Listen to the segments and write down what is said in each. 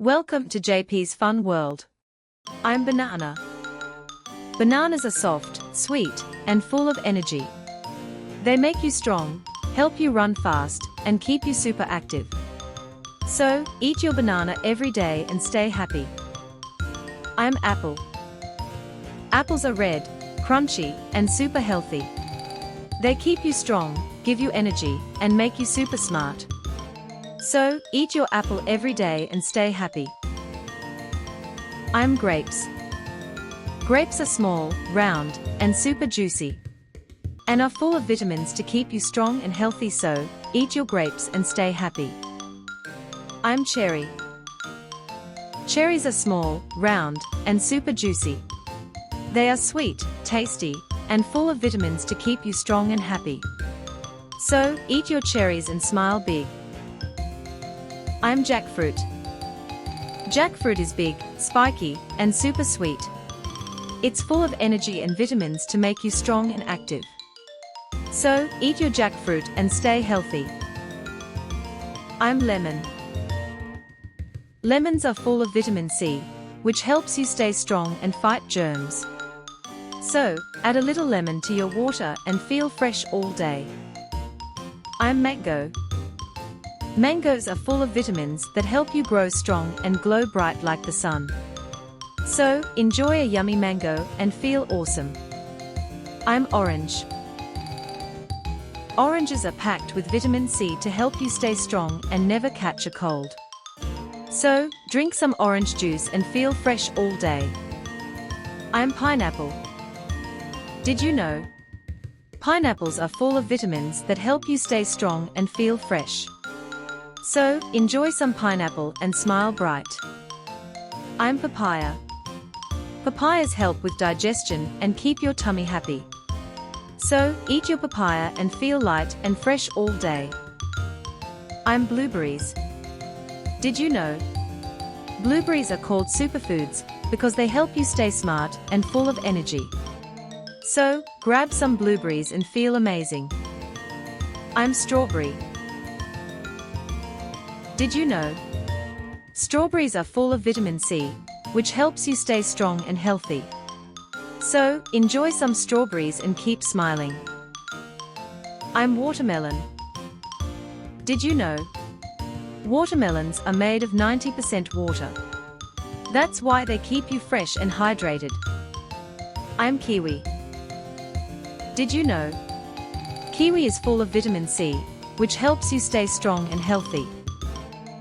Welcome to JP's Fun World. I'm Banana. Bananas are soft, sweet, and full of energy. They make you strong, help you run fast, and keep you super active. So, eat your banana every day and stay happy. I'm Apple. Apples are red, crunchy, and super healthy. They keep you strong, give you energy, and make you super smart. So, eat your apple every day and stay happy. I'm Grapes. Grapes are small, round, and super juicy, and are full of vitamins to keep you strong and healthy, so, eat your grapes and stay happy. I'm Cherry. Cherries are small, round, and super juicy. They are sweet, tasty, and full of vitamins to keep you strong and happy. So, eat your cherries and smile big. I'm Jackfruit. Jackfruit is big, spiky, and super sweet. It's full of energy and vitamins to make you strong and active. So, eat your jackfruit and stay healthy. I'm Lemon. Lemons are full of vitamin C, which helps you stay strong and fight germs. So, add a little lemon to your water and feel fresh all day. I'm Mango. Mangoes are full of vitamins that help you grow strong and glow bright like the sun. So, enjoy a yummy mango and feel awesome. I'm Orange. Oranges are packed with vitamin C to help you stay strong and never catch a cold. So, drink some orange juice and feel fresh all day. I'm Pineapple. Did you know? Pineapples are full of vitamins that help you stay strong and feel fresh. So, enjoy some pineapple and smile bright. I'm Papaya. Papayas help with digestion and keep your tummy happy. So, eat your papaya and feel light and fresh all day. I'm Blueberries. Did you know? Blueberries are called superfoods because they help you stay smart and full of energy. So, grab some blueberries and feel amazing. I'm Strawberry. Did you know? Strawberries are full of vitamin C, which helps you stay strong and healthy. So, enjoy some strawberries and keep smiling. I'm Watermelon. Did you know? Watermelons are made of 90% water. That's why they keep you fresh and hydrated. I'm Kiwi. Did you know? Kiwi is full of vitamin C, which helps you stay strong and healthy.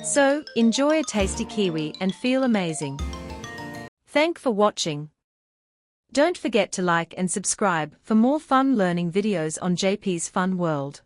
So, enjoy a tasty kiwi and feel amazing. Thanks for watching. Don't forget to like and subscribe for more fun learning videos on JP's Fun World.